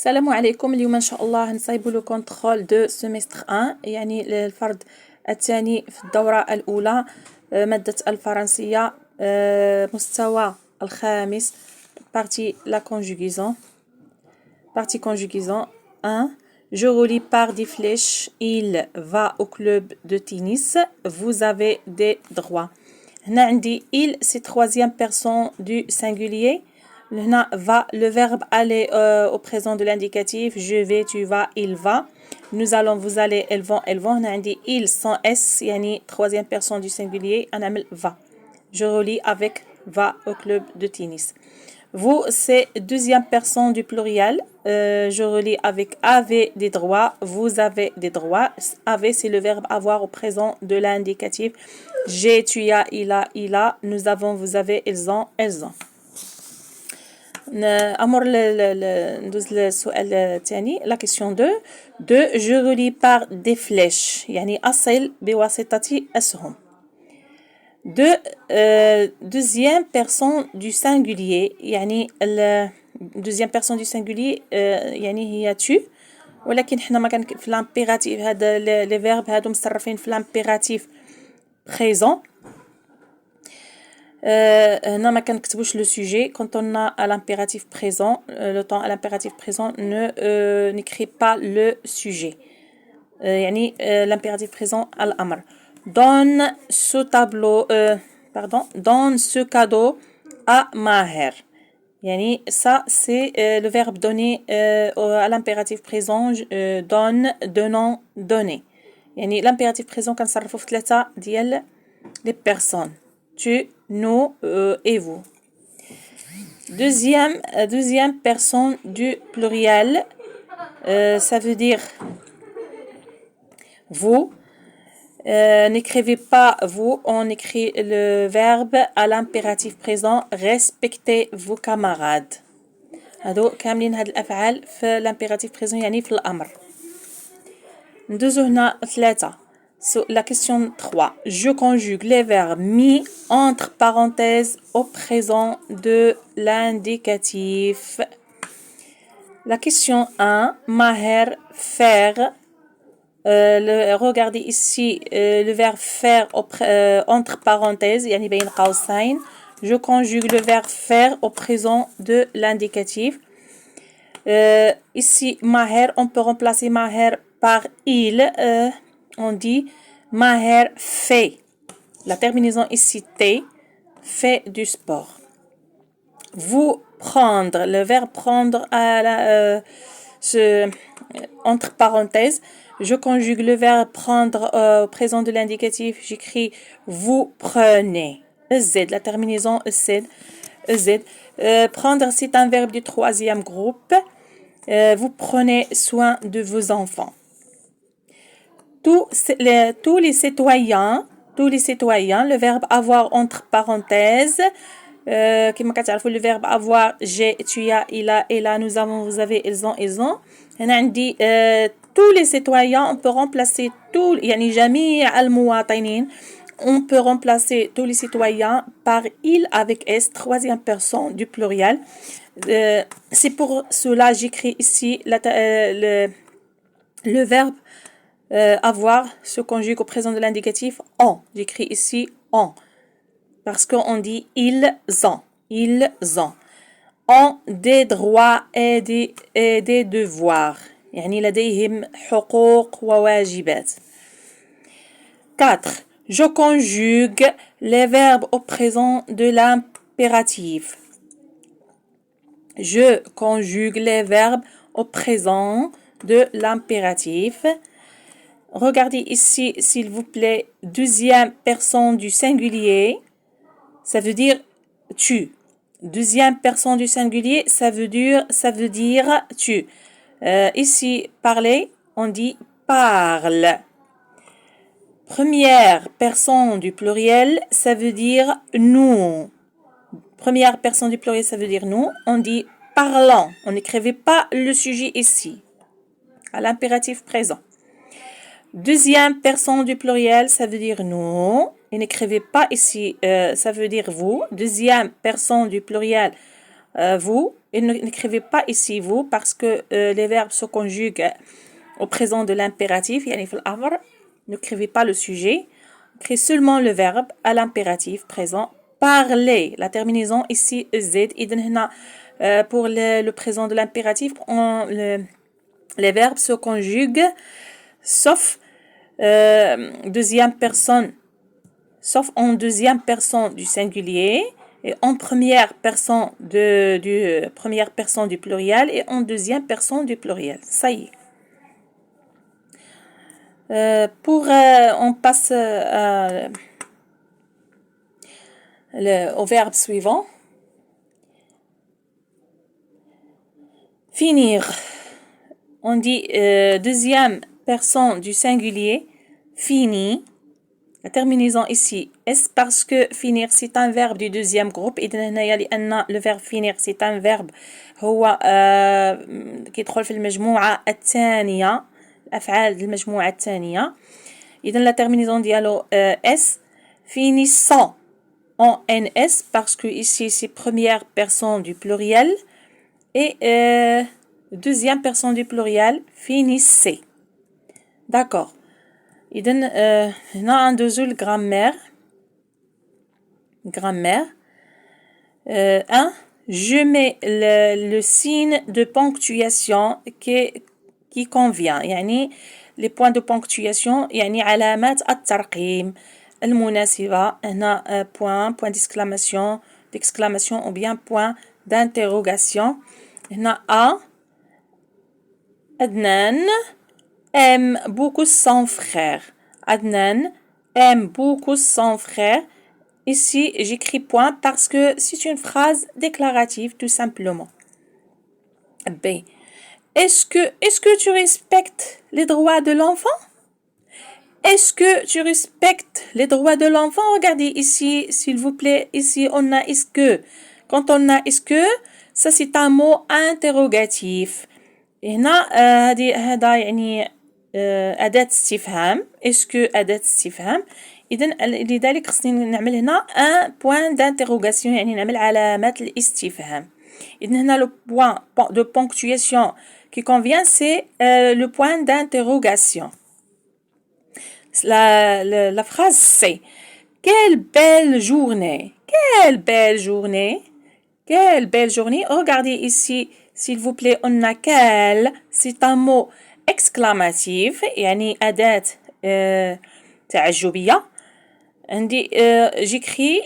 السلام عليكم. اليوم ان شاء الله نصايبوا لو كونترول دو سيمستر 1 يعني الفرد الثاني في الدورة الأولى، مادة الفرنسية، مستوى الخامس، partie la conjugaison. Partie conjugaison 1. Je relis par des flèches. Il va au club de tennis. Vous avez des droits. هنا عندي il c'est troisième personne du singulier. هنا va le verbe aller au présent de l'indicatif. Je vais, tu vas, il va. Nous allons, vous allez, elles vont, elles vont. هنا عندي il sans s يعني troisième personne du singulier. أنا نعمل va. Je relis avec va au club de tennis. Vous, c'est deuxième personne du pluriel. Je relis avec avez des droits. Vous avez des droits. Avez, c'est le verbe avoir au présent de l'indicatif. J'ai, tu as, il a. Nous avons, vous avez, ils ont, elles ont. أمر ندوز للسؤال الثاني. La question 2. Je relis par des flèches. يعني أصل بواسطة أسهم. Deuxième personne du singulier يعني deuxième personne du singulier يعني هي tu، ولكن حنا ما كان في لامبيراتيف هذا لي فيرب هادو مصرفين في لامبيراتيف présent. هنا ما كنكتبوش لو sujet quand on a à l'impératif présent. Le temps à l'impératif présent n'écrit pas le sujet. يعني l'impératif présent الأمر. Donne ce tableau, donne ce cadeau à Maher. Yani, ça, c'est le verbe donner à l'impératif présent. Donne, donnant, donner. Yani, l'impératif présent, quand ça refoufe ثلاثة ديال les personnes. Tu, nous et vous. Deuxième personne du pluriel, ça veut dire vous. N'écrivez pas vous, on écrit le verbe à l'impératif présent. Respectez vos camarades. هادو كاملين هاد الأفعال في l'impératif présent يعني في الأمر. ندوزو هنا ثلاثة. La question 3. Je conjugue les verbes mis entre parenthèses au présent de l'indicatif. La question 1. Maher, faire. Regardez ici le verbe faire entre parenthèses يعني بين قوسين. Je conjugue le verbe faire au présent de l'indicatif. Ici Maher, on peut remplacer Maher par il. On dit Maher fait. La terminaison ici t fait du sport. Vous prendre, le verbe prendre entre parenthèses. Je conjugue le verbe prendre au présent de l'indicatif. J'écris vous prenez. Z, la terminaison Z. Prendre, c'est un verbe du troisième groupe. Vous prenez soin de vos enfants. Tous les citoyens, le verbe avoir entre parenthèses. كما كتعرفوا le verbe avoir j'ai, tu as, il a, elle a, nous avons, vous avez, ils ont, ils ont. هنا عندي tous les citoyens, on peut remplacer tous يعني جميع المواطنين. On peut remplacer tous les citoyens par il avec s, troisième personne du pluriel. C'est pour cela j'écris ici le verbe avoir se conjugue au présent de l'indicatif en. J'écris ici en. Parce qu'on dit ils ont. Ont des droits et des devoirs. يعني لديهم حقوق وواجبات. 4. Je conjugue les verbes au présent de l'impératif. Je conjugue les verbes au présent de l'impératif. Regardez ici, s'il vous plaît, deuxième personne du singulier. Ça veut dire tu. Deuxième personne du singulier, ça veut dire tu. Ici, parler, on dit parle. Première personne du pluriel, ça veut dire nous. Première personne du pluriel, ça veut dire nous. On dit parlons. On n'écrivait pas le sujet ici, à l'impératif présent. Deuxième personne du pluriel, ça veut dire nous. Et n'écrivez pas ici, ça veut dire vous. Deuxième personne du pluriel, vous. Et n'écrivez pas ici vous parce que les verbes se conjuguent au présent de l'impératif. يعني في الأمر. N'écrivez pas le sujet. Écrivez seulement le verbe à l'impératif présent. Parler. La terminaison ici z. إذن هنا pour le présent de l'impératif, les verbes se conjuguent sauf deuxième personne, sauf en deuxième personne du singulier et en première personne première personne du pluriel et en deuxième personne du pluriel. Ça y est. On passe au verbe suivant. Finir. On dit deuxième personne du singulier, fini. La terminaison ici, est parce que finir c'est un verbe du deuxième groupe. إذن هنايا لأن le verbe finir c'est un verbe هو كيدخل في المجموعة الثانية، الأفعال المجموعة الثانية. إذن la terminaison ديالو s finissant en ns parce que ici c'est première personne du pluriel et deuxième personne du pluriel finissez. D'accord. إذن هنا ندوزو الجرامير. Grammaire. 1. Je mets le signe de ponctuation qui convient. يعني les points de ponctuation يعني علامات الترقيم المناسبة. هنا point d'exclamation ou bien point d'interrogation. هنا A. Adnan aime beaucoup son frère. Adnan aime beaucoup son frère. Ici, j'écris point parce que c'est une phrase déclarative, tout simplement. B. Est-ce que tu respectes les droits de l'enfant? Est-ce que tu respectes les droits de l'enfant? Regardez ici, s'il vous plaît. Ici, on a est-ce que. Quand on a est-ce que, ça c'est un mot interrogatif. هنا هذا يعني أداة استفهام. est-ce que أداة استفهام. إذن لذلك خصني نعمل هنا un point d'interrogation يعني نعمل علامات الاستفهام. إذن هنا le point de ponctuation qui convient c'est le point d'interrogation. La phrase c'est quelle belle journée. Quelle belle journée. Quelle belle journée. Regardez ici. S'il vous plaît, on a quel, c'est un mot exclamatif, يعني أداة تعجبية. عندي j'écris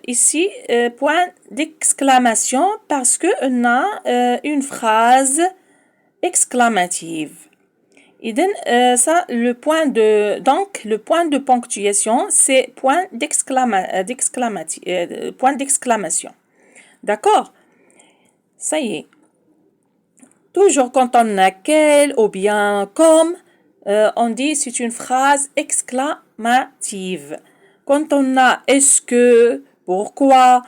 ici point d'exclamation parce que on a une phrase exclamative. إذن ça le point de ponctuation c'est point d'exclamation. D'accord? Ça y est. Toujours quand on a quel ou bien comme, on dit c'est une phrase exclamative. Quand on a est-ce que, pourquoi,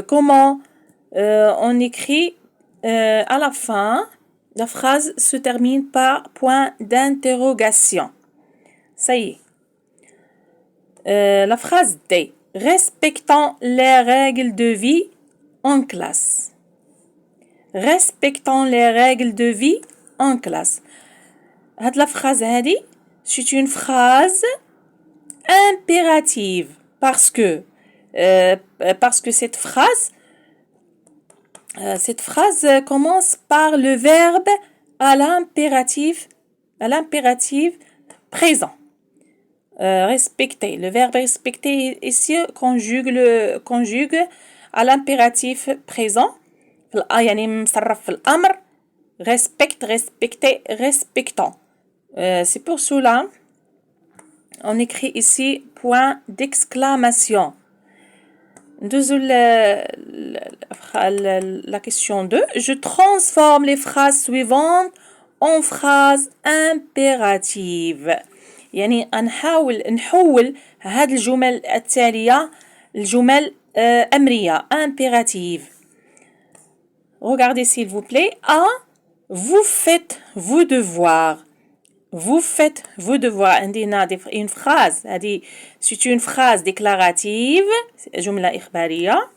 comment, on écrit à la fin, la phrase se termine par point d'interrogation. Ça y est. La phrase D. Respectant les règles de vie en classe. Respectant les règles de vie en classe. هاد la phrase هادي c'est une phrase impérative parce que cette phrase commence par le verbe à l'impératif présent. Respecter. Le verbe respecter ici conjugue à l'impératif présent. يعني مصرف في الأمر. Respecter, respectant. C'est pour cela on écrit ici point d'exclamation. La question 2. Je transforme les phrases suivantes en phrases impératives. يعني نحول هاد الجمل التالية الجمل أمرية impérative. Regardez s'il vous plaît. A. Vous faites vos devoirs. Vous faites vos devoirs. عندنا une phrase. C'est une phrase déclarative. جملة إخبارية.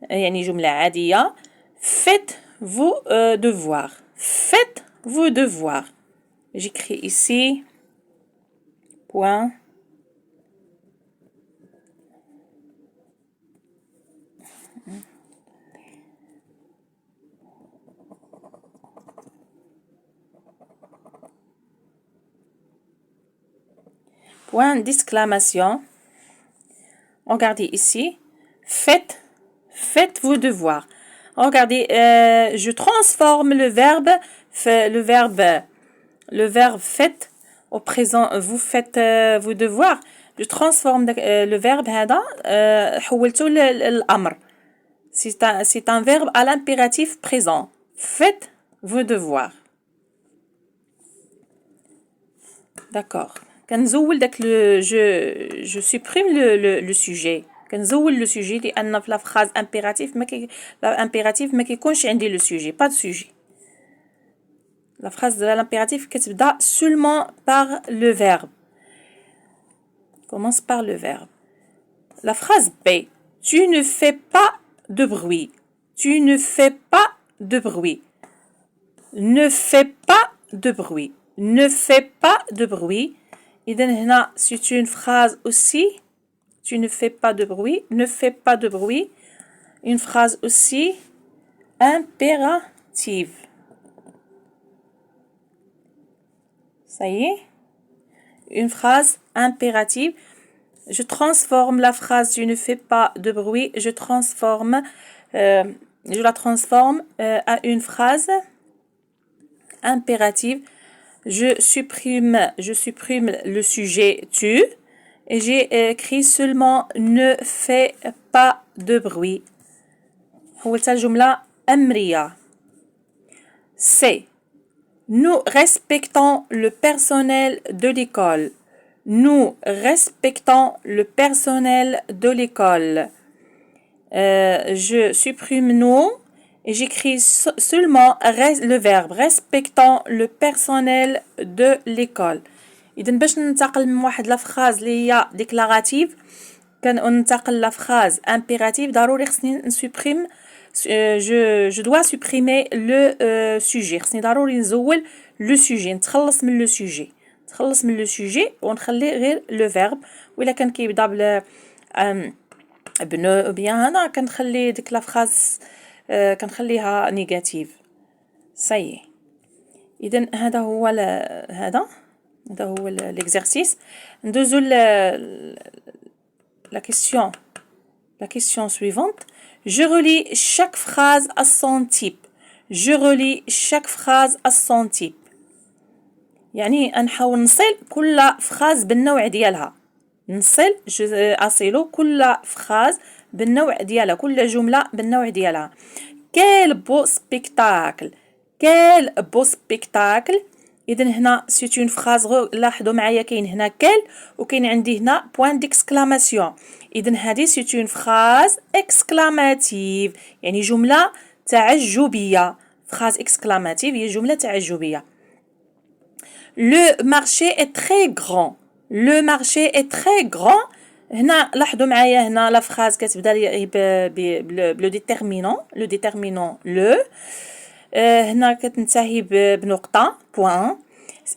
يعني جملة عادية. Faites vos devoirs. Faites vos devoirs. J'écris ici. Point. Point d'exclamation. Regardez ici. Faites vos devoirs. Regardez, je transforme le verbe faites au présent. Vous faites vos devoirs. Je transforme le verbe هذا حولته للأمر. C'est un verbe à l'impératif présent. Faites vos devoirs. D'accord. كنزول داك je supprime le sujet. كنزول le sujet لأن في la phrase impératif ما كيكونش عندي le sujet, pas de sujet. La phrase de l'impératif كتبدا seulement par le verbe. Commence par le verbe. La phrase B. Tu ne fais pas de bruit. Tu ne fais pas de bruit. Ne fais pas de bruit. Ne fais pas de bruit. إذن هنا c'est une phrase aussi. Tu ne fais pas de bruit. Ne fais pas de bruit. Une phrase aussi impérative. Ça y est. Une phrase impérative. Je transforme la phrase tu ne fais pas de bruit. Je la transforme à une phrase impérative. Je supprime le sujet tu et j'ai écrit seulement ne fais pas de bruit. حولتها الجملة أمرية. C. Nous respectons le personnel de l'école. Nous respectons le personnel de l'école. Je supprime nous et j'écris seulement le verbe respectant le personnel de l'école. إذا باش ننتقل من واحد لا فراز اللي هي ديكلاراتيف كننتقل لا فراز امبيراتيف ضروري خصني نسوبريم je dois supprimer le sujet. خصني ضروري نزول le sujet نتخلص من le sujet ونخلي غير le verbe. وإلا كان كيبدا بل بنو بيان هنا كنخلي ديك لا فراز كنخليها نيجاتيف. سي اذا هذا هو l'exercice. ندوزو la question suivante. Je relis chaque phrase à son type. Je relis chaque phrase à son type. يعني نحاول نصل كل فراز بالنوع ديالها. أصيلو كل فراز بالنوع ديالها. كل جملة بالنوع ديالها. Quel beau spectacle. Quel beau spectacle. إذن هنا c'est une phrase. لاحظوا معايا كاين هنا quel وكاين عندي هنا point d'exclamation. إذن هذه c'est une phrase exclamative. يعني جملة تعجبية. phrase exclamative هي جملة تعجبية. Le marché est très grand. Le marché est très grand. هنا لاحظوا معايا هنا لا فراز كتبدا بلو ديتيرمينون. لو ديتيرمينون لو هنا كتنتهي بنقطة بوين.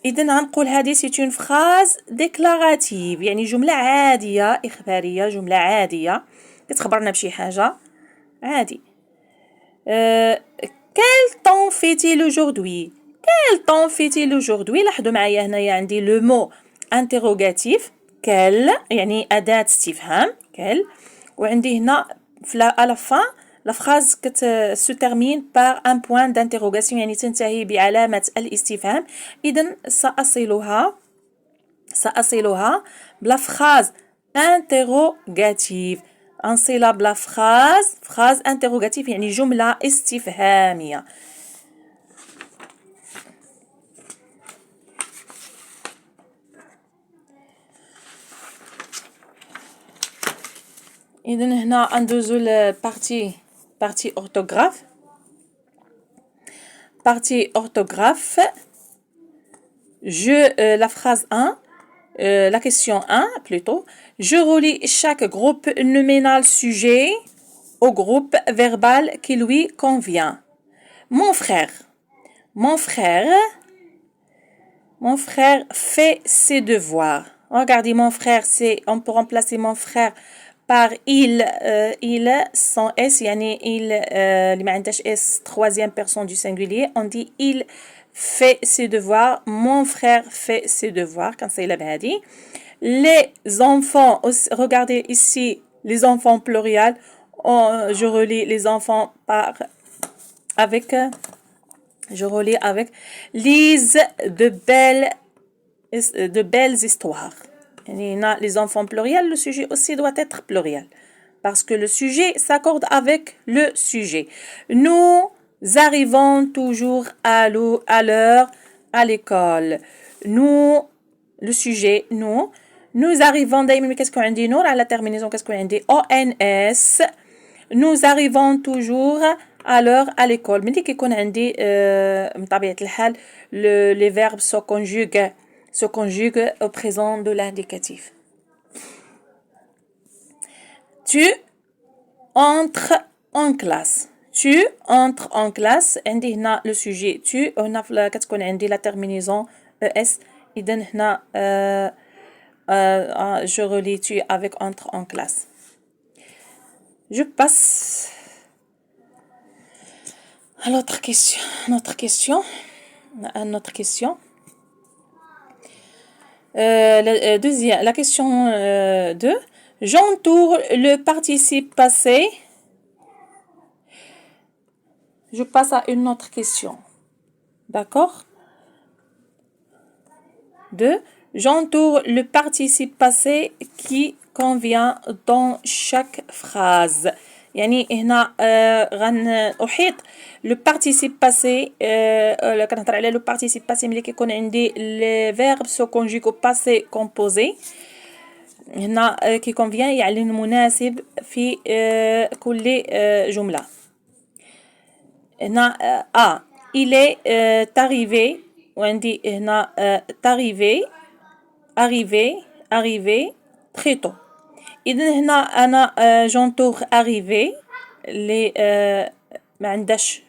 إذا غنقول هذه سي اون فراز ديكلاراتيف يعني جملة عادية إخبارية. جملة عادية كتخبرنا بشي حاجة عادي. Quel temps fait-il aujourd'hui? Quel temps fait-il aujourd'hui? لاحظوا معايا هنايا عندي لو مو interrogatif quel يعني أداة استفهام quel وعندي هنا à la fin la phrase se termine par un point d'interrogation يعني تنتهي بعلامة الاستفهام. إذن سأصلها بلا phrase interrogative. أنصلها بلا phrase interrogative يعني جملة استفهامية. إذن هنا ندوزو لبارتي orthographe. Partie orthographe. La phrase 1, la question 1 plutôt. Je relie chaque groupe nominal sujet au groupe verbal qui lui convient. mon frère mon frère mon frère fait ses devoirs. Regardez, mon frère, on peut remplacer mon frère par il sans S, yani il, اللي ما عندهاش S, troisième personne du singulier. On dit il fait ses devoirs. Mon frère fait ses devoirs. Quand c'est la badi. Les enfants, regardez ici, les enfants pluriels. Je relis les enfants je relis avec lise de belles histoires. Les enfants pluriels, le sujet aussi doit être pluriel. Parce que le sujet s'accorde avec le sujet. Nous arrivons toujours à l'heure à l'école. Nous, le sujet, nous arrivons, d'ailleurs, qu'est-ce qu'on dit? Nous, à la terminaison, qu'est-ce qu'on dit? ONS. Nous arrivons toujours à l'heure à l'école. Mais dès qu'on a dit, les verbes se conjuguent au présent de l'indicatif. Tu entres en classe. Tu entres en classe. On a le sujet tu. On a qu'est-ce qu'on a dit? La terminaison es. Je relis tu avec entre en classe. Je passe à l'autre question. Notre question. La question 2. J'entoure le participe passé. Je passe à une autre question. D'accord? 2. J'entoure le participe passé qui convient dans chaque phrase. يعني هنا أحيط le participe passé كنهضر على le participe passé ملي كيكون عندي les verbes se conjuguent au passé composé هنا qui convient يعلن مناسب في كل جملة. هنا il est arrivé وعندي هنا arrivé très tôt. إذن هنا أنا j'entoure arrivé اللي ما عندهاش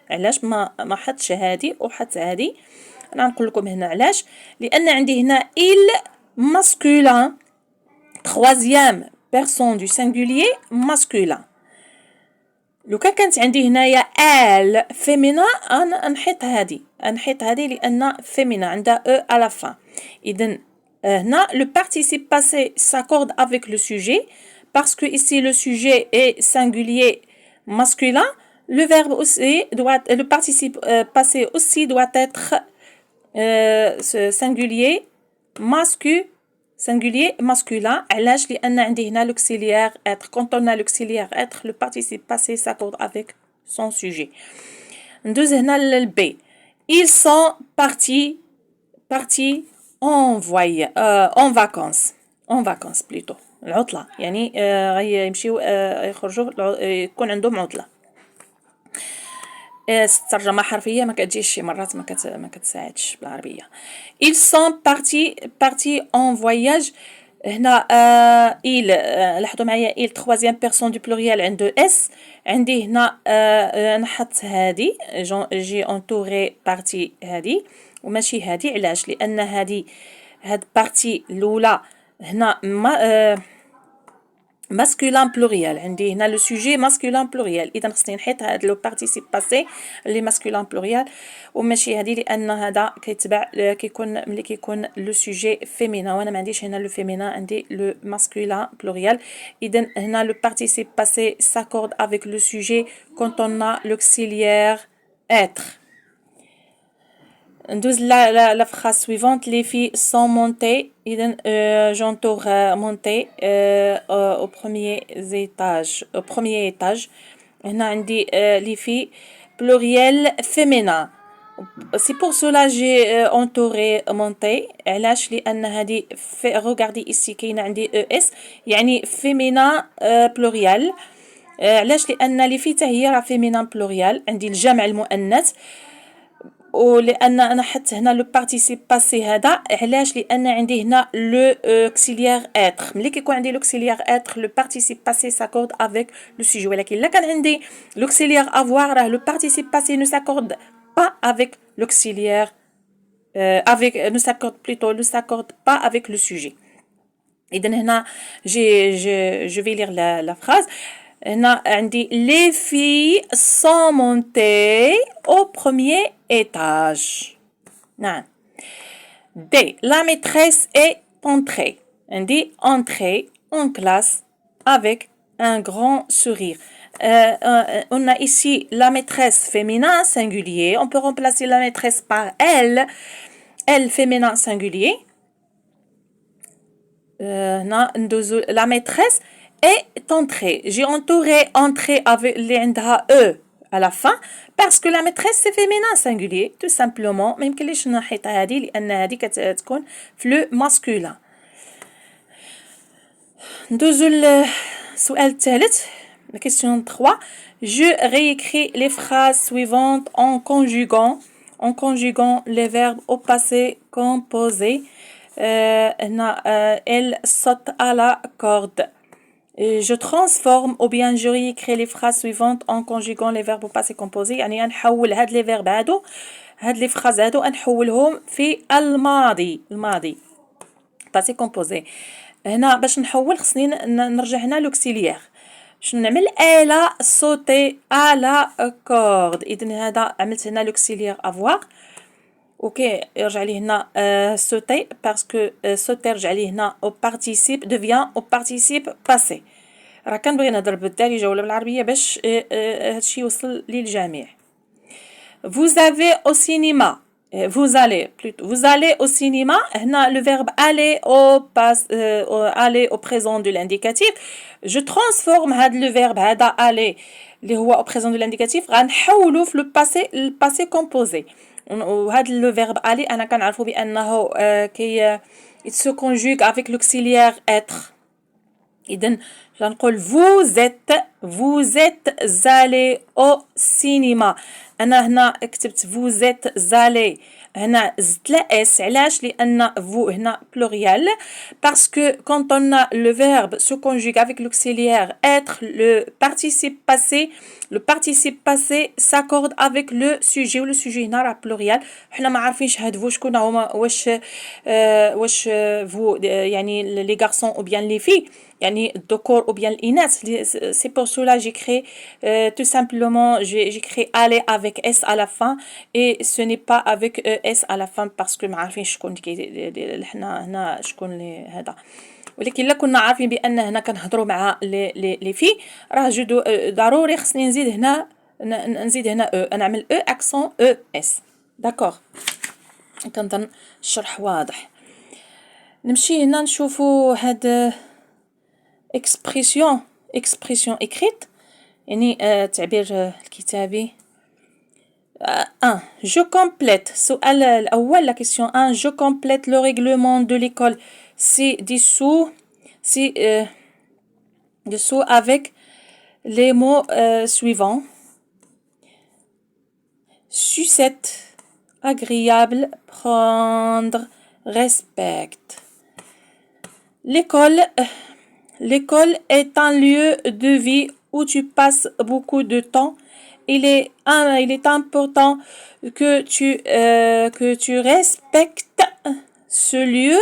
علاش ما حطش هادي وحط هادي. أنا نقول لكم هنا علاش لأن عندي هنا il masculin troisième personne du singulier masculin. لو كانت عندي هنايا elle féminin أنا نحط هادي لأن féminin عندها e à la fin. إذن هنا le participe passé s'accorde avec le sujet parce que ici le sujet est singulier masculin. Le verbe aussi le participe passé aussi doit être singulier masculin. علاش لأن عندي هنا l'auxiliaire être. Quand on a l'auxiliaire être, le participe passé s'accorde avec son sujet. ندوز هنا للب. Ils sont partis en vacances plutôt. العطلة يعني يمشيو يخرجوا يكون عندهم عطلة. الترجمة حرفية ما كتجيش شي مرات ما كتساعدش بالعربية. Ils sont partis en voyage. هنا il لاحظوا معايا il troisième personne du pluriel عنده s. عندي هنا نحط هادي جي entouré partie هادي وماشي هادي. علاش لأن هاد بارتي الأولى هنا masculin pluriel. عندي هنا le sujet masculin pluriel. إذا خصني نحط هاد لو participe passé اللي masculin pluriel وماشي هادي لأن هذا كيتبع ملي كيكون le sujet féminin وأنا ما عنديش هنا le féminin عندي le masculin pluriel. إذا هنا le participe passé s'accorde avec le sujet quand on a l'auxiliaire être. ندوز la phrase suivante. Les filles sont montées. إذن j'entoure monter au premier étage. هنا عندي les filles pluriel féminin. C'est pour cela j'ai entouré monter. علاش لأن هذه regardez ici كاينة عندي es يعني féminin pluriel. علاش لأن les filles هي راه féminin pluriel. عندي الجمع المؤنث ولان انا حط هنا لو بارتيسيب باسي هذا علاش لان عندي هنا لو اوكسيليير اتر ملي كيكون عندي لوكسيليير اتر لو بارتيسيب باسي ساكورد افيك لو سوجي ولكن الا كان عندي لوكسيليير افوار راه لو بارتيسيب باسي نو ساكورد با افيك لوكسيليير avec ne s'accorde plutôt ne s'accorde pas avec le sujet. إذا هنا je vais lire la phrase. هنا عندي les filles sont montées au premier étage. نعم. D. La maîtresse est entrée. عندي entrée en classe avec un grand sourire. On a ici la maîtresse féminin singulier. On peut remplacer la maîtresse par elle. Elle féminin singulier. La maîtresse est entrée. J'ai entouré entrée avec E à la fin parce que la maîtresse c'est féminin singulier tout simplement. ما يمكنليش نحيطها هذه لأن هذه كتكون في لو ماسكولين. ندوزو للسؤال الثالث. La question 3. Je réécris les phrases suivantes en conjuguant les verbes au passé composé. Elle saute à la corde. Je transforme ou bien je réécris les phrases suivantes en conjuguant les verbes au passé composé. يعني نحول هاد لي فيرب هادو هاد لي فراز هادو نحولهم في الماضي passé composé. هنا باش نحول خصني نرجع هنا لوكسيليير. شنو نعمل الا صوتي على كورد. اذا هذا عملت هنا لوكسيليير افوار. اوكي يرجع لي هنا صوتي باسكو صوتي رجع لي هنا او بارتيسيب ديفيان او بارتيسيب باسي. راه كنبغي نهضر بالدارجه ولا بالعربيه باش هادشي يوصل للجميع. Vous avez au cinéma. Vous allez au cinéma. هنا le verbe aller aller au présent de l'indicatif. Je transforme هذا le verbe هذا aller اللي هو au présent de l'indicatif غنحولو في le passé composé. وهذا le verbe aller أنا كنعرفو بأنه كي il se conjugue avec l'auxiliaire être. إذن غنقول vous êtes allés au cinéma. أنا هنا كتبت vous êtes allés هنا زدت لا اس علاش لأن vous هنا pluriel parce que quand on a le verbe se conjugue avec l'auxiliaire être le participe passé s'accorde avec le sujet و le sujet هنا راه pluriel. حنا ما عارفينش هاد vous شكون هما واش vous يعني les garçons ou bien les filles يعني الذكور ou bien الإناث. C'est pour cela j'ai créé tout simplement j'ai créé aller avec s à la fin et ce n'est pas avec es à la fin parce que ما عارفين شكون حنا هنا شكون اللي هذا. ولكن الا كنا عارفين بان هنا كنهضروا مع لي في راه ضروري خصني نزيد هنا نعمل اكسون اس. داكوغ كنظن الشرح واضح. نمشي هنا نشوفوا هاد expression écrite يعني تعبير الكتابي. Je complète السؤال الأول la question 1 je complète le règlement de l'école ci-dessous avec les mots suivants. Sucette, agréable, prendre, respecte. L'école est un lieu de vie où tu passes beaucoup de temps. Il est important que tu respectes ce lieu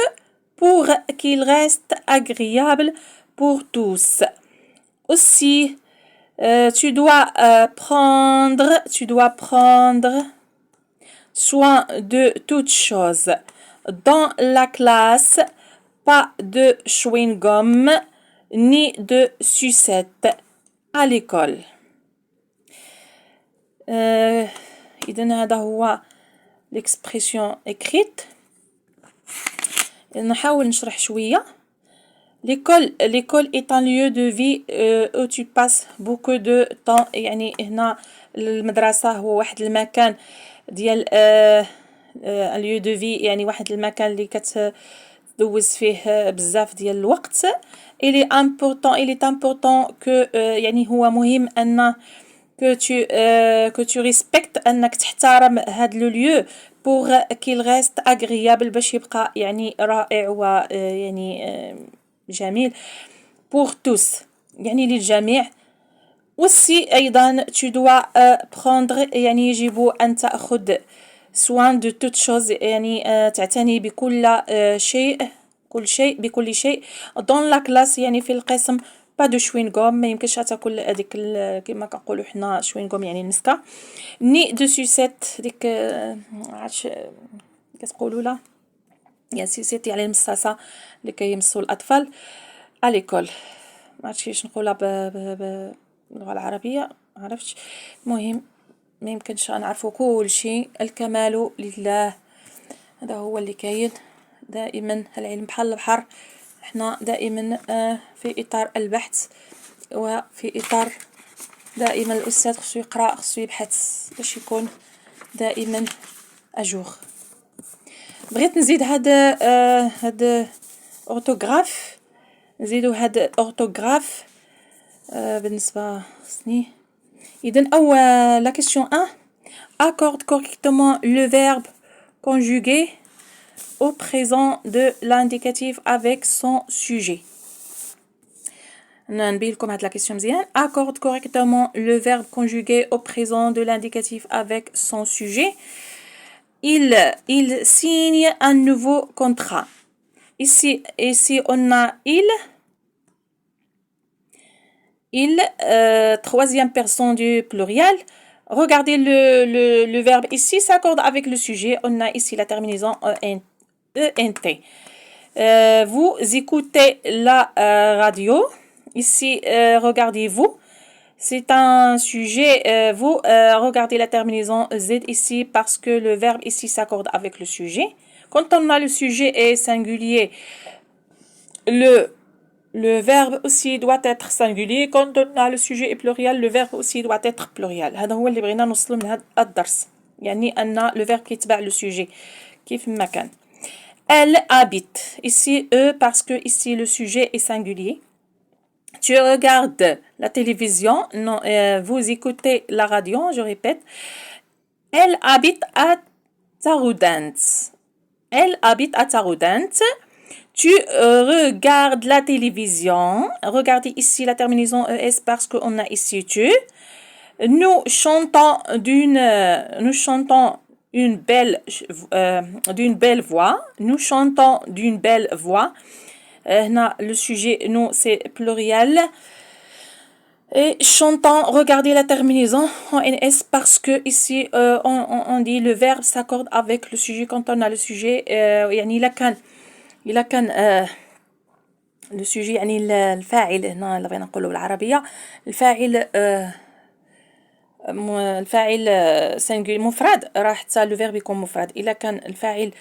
pour qu'il reste agréable pour tous. Aussi, tu dois prendre soin de toutes choses. Dans la classe, pas de chewing-gum ni de sucette à l'école. إذن هذا هو l'expression écrite. نحاول نشرح شوية. L'école est un lieu de vie où tu passes beaucoup de temps. يعني هنا المدرسة هو واحد المكان ديال un lieu de vie يعني واحد المكان اللي كتدوز فيه بزاف ديال الوقت. il est important que يعني هو مهم أن que tu respectes انك تحترم هاد لو lieu pour qu'il reste agréable باش يبقى يعني رائع و يعني جميل pour tous يعني للجميع. aussi أيضا tu dois prendre يعني يجب أن تأخذ soin de toute chose يعني تعتني بكل شيء بكل شيء dans la classe يعني في القسم. با دو شوينغوم ما يمكنش تاكل هذيك كما كنقولوا حنا شوينغوم يعني المسكه. ني دو سوسيت ديك عرفتش كتقولوا لا يا سوسيت يعني المصاصه اللي كيمصوا الاطفال اليكول ما عرفتش كيفاش نقولها باللغه العربيه ما عرفتش. المهم ما يمكنش نعرفوا كل شيء. الكمال لله. هذا هو اللي كاين دائما. العلم بحال البحر احنا دائما في اطار البحث وفي اطار دائما الاستاذ خصو يقرا خصو يبحث باش يكون دائما اجور. بغيت نزيد هاد اورتوغراف نزيدو هاد اورتوغراف بالنسبه سني. اذا لا كيسيون 1 accorde correctement le verbe conjugué au présent de l'indicatif avec son sujet. نبين لكم هاد لا كيسيون مزيان. accorde correctement le verbe conjugué au présent de l'indicatif avec son sujet. Il signe un nouveau contrat. Ici on a il troisième personne du pluriel. Regardez le verbe ici s'accorde avec le sujet. On a ici la terminaison ENT. Vous écoutez la radio. Ici, regardez-vous. C'est un sujet. Vous regardez la terminaison Z ici parce que le verbe ici s'accorde avec le sujet. Quand on a le sujet est singulier, le verbe aussi doit être singulier. Quand on a le sujet est pluriel, le verbe aussi doit être pluriel. هذا هو اللي بغينا نوصلوا من هذا الدرس. يعني أن le verbe كيتبع le sujet كيف ما كان. Elle habite. Ici E parce que ici le sujet est singulier. Tu regardes la télévision. Non, vous écoutez la radio. Je répète. Elle habite à Taroudant. Elle habite à Taroudant. Tu regardes la télévision. Regardez ici la terminaison ES parce qu'on a ici tu. Nous chantons d'une belle voix. Nous chantons d'une belle voix. Le sujet, nous, c'est pluriel. Et chantons, regardez la terminaison en NS parce que ici, on dit le verbe s'accorde avec le sujet. Quand on a le sujet, إلا كان لو سوجي يعني الفاعل هنا اللي بغينا نقولوا بالعربيه الفاعل سينغولي مفرد راه حتى لو فيرب يكون مفرد. الا كان الفاعل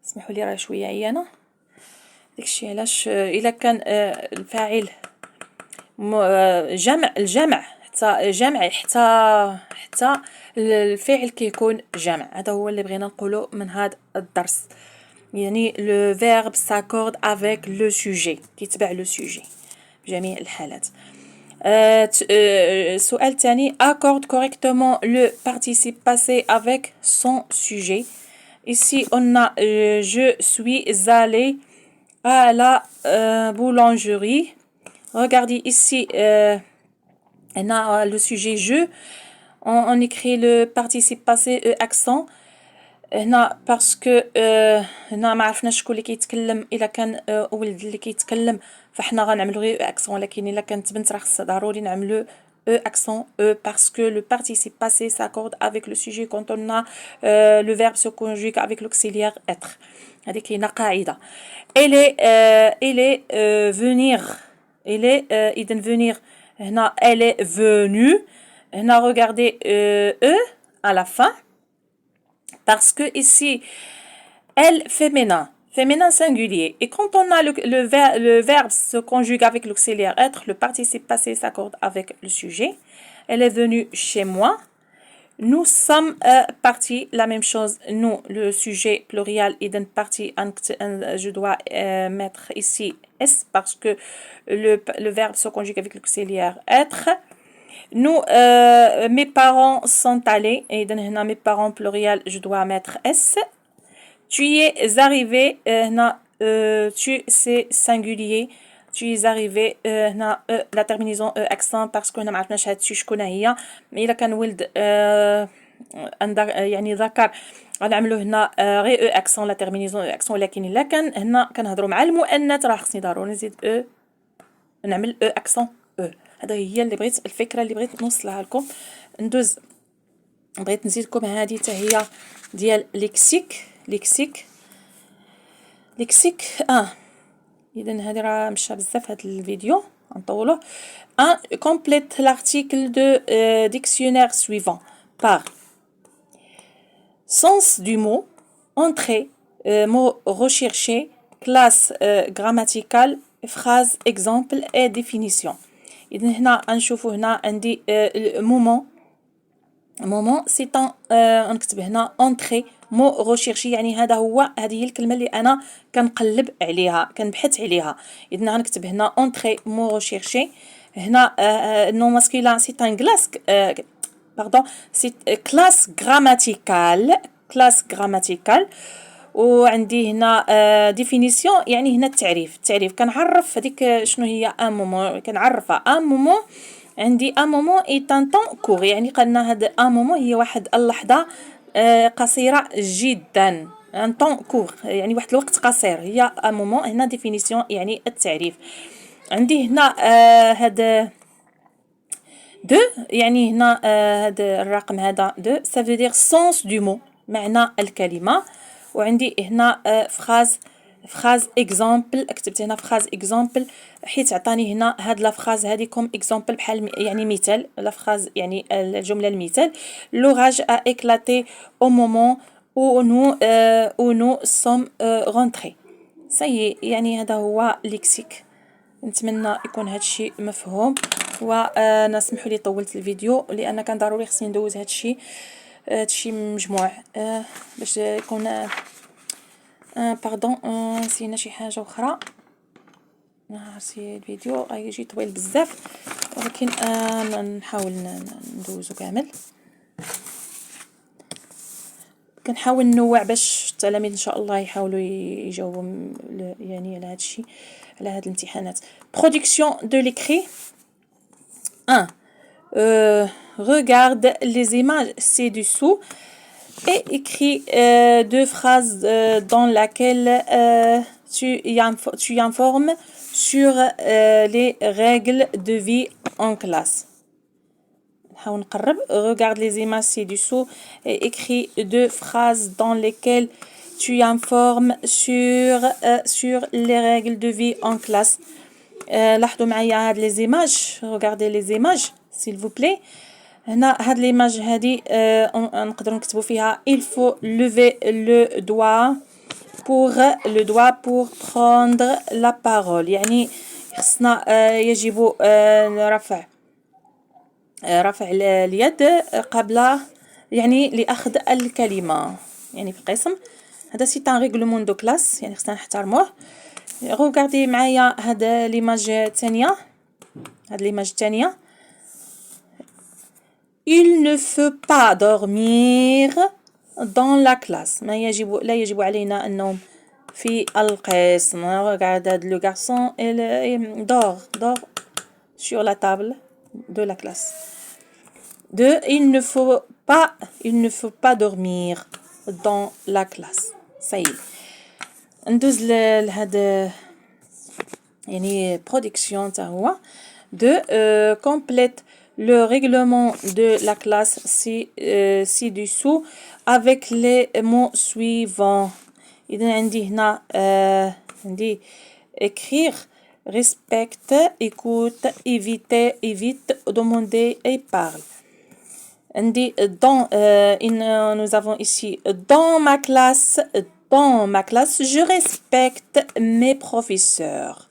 اسمحوا لي راه شويه عيانه داكشي علاش الا كان الفاعل الجمع حتى الفعل كيكون جمع. هذا هو اللي بغينا نقوله من هذا الدرس. يعني le verbe s'accorde avec le sujet كيتبع le sujet بجميع الحالات. السؤال الثاني accorde correctement le participe passé avec son sujet. Ici on a je suis allé à la boulangerie. Regardez ici on a le sujet je. On écrit le participe passé accent هنا باسكو هنا ما عرفناش شكون اللي كيتكلم. الا كان ولد اللي كيتكلم فاحنا غنعملو غير اكسون، لكن الا كانت بنت راه خصها ضروري نعملو accent parce que le participe passé s'accorde avec le sujet quand on a le verbe se conjugue avec l'auxiliaire être. هذه كاينه قاعده. elle est venir. elle est اذا venir هنا elle est venue. هنا regardez à la fin parce que ici elle féminin singulier, et quand on a le verbe se conjugue avec l'auxiliaire être, le participe passé s'accorde avec le sujet. Elle est venue chez moi. nous sommes partis, la même chose, nous, le sujet pluriel est d'une partie, je dois mettre ici S parce que le verbe se conjugue avec l'auxiliaire être. Nous, mes parents sont allés, et dans mes parents pluriel, je dois mettre S. Tu y es arrivé, tu c'est singulier. Tu es arrivé هنا la terminaison accent parce que هنا ما عرفناش هادشي شكون هي مي الا كان ولد يعني ذكر غنعملو هنا غير accent la terminaison accent ولكن الا كان هنا كنهضروا مع المؤنث راه خصني ضروري نزيد نعمل accent هذا هي اللي بغيت الفكره اللي بغيت نوصلها لكم. ندوز بغيت نزيدكم هذه حتى هي ديال ليكسيك إذا هذه راه مشى بزاف هاد الفيديو غنطولوه. Complète l'article de dictionnaire suivant par sens du mot, entrée, mot recherché, classe grammaticale, phrase, exemple et définition. إذا هنا غنشوفوا هنا عندي moment c'est نكتب هنا entrée مو غوشيرشي يعني هذه هي الكلمه اللي انا كنقلب عليها كنبحث عليها. اذا غنكتب هنا entrée مو غوشيرشي. هنا نو ماسكولين سي ان كلاس سي كلاس غراماتيكال وعندي هنا ديفينيسيون يعني هنا التعريف كنعرف هذيك شنو هي ان مومون كنعرفها ان مومون. عندي ان مومون اي ان طون كور يعني قلنا هذا ان مومون هي واحد اللحظه قصيره جدا ان طون كور يعني واحد الوقت قصير هي ان مومون. هنا ديفينيسيون يعني التعريف. عندي هنا هذا دو يعني هنا هذا الرقم هذا دو ça veut dire sens du mot معنى الكلمه. وعندي هنا فراز اكزامبل كتبت هنا فراز اكزامبل حيت عطاني هنا هاد لا فراز هذه كوم اكزامبل بحال يعني مثال لا فراز يعني الجمله المثال l'orage a éclaté au moment où nous sommes rentrés. سي يعني هذا هو ليكسيك. نتمنى يكون هادشي مفهوم ونسمحوا لي طولت الفيديو لان كان ضروري خصني ندوز هادشي مجموع باش يكون باردون نسينا شي حاجه اخرى. سي الفيديو غيجي طويل بزاف ولكن نحاول ندوزو كامل. كنحاول ننوع باش التلاميذ ان شاء الله يحاولوا يجاوبوا يعني على هادشي على هاد الامتحانات. Production de l'écrit 1. Regarde les images ci-dessous et écris deux phrases dans lesquelles tu informes sur les règles de vie en classe. Regarde les images ci-dessous et écris deux phrases dans lesquelles tu informes sur les règles de vie en classe. لاحظوا معايا هاد les images. Regardez les images s'il vous plaît. هنا هاد l'image هادي نقدروا نكتبوا فيها il faut lever le doigt pour prendre la parole يعني خصنا يجب رفع اليد قبل يعني لأخذ الكلمة يعني في القسم. هذا سي ان ريغلومون دو كلاس يعني خصنا نحترموه. غوغاردي معايا هذا ليماج الثانيه. Il ne faut pas dormir dans la classe. لا يجب علينا النوم في القسم. Regarde le garçon il dort sur la table de la classe. 2. Il ne faut pas dormir dans la classe. Ça y est. ندوز لهذا يعني production تاع هو. 2. Complète le règlement de la classe ci-dessous avec les mots suivants. إذا عندي هنا عندي écrire, respecte, écoute, évite, demander et parle. عندي nous avons ici dans ma classe je respecte mes professeurs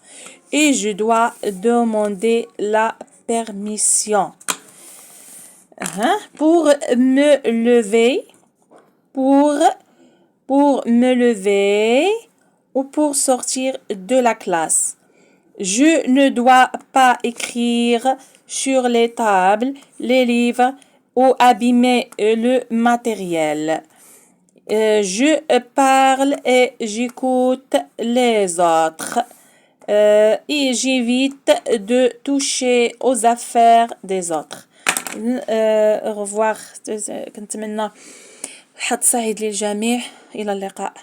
et je dois demander la permission. pour me lever, pour me lever ou pour sortir de la classe. Je ne dois pas écrire sur les tables, les livres ou abîmer le matériel. Je parle et j'écoute les autres. Et j'évite de toucher aux affaires des autres. Au revoir. كنتمنى حظ سعيد للجميع. إلى اللقاء.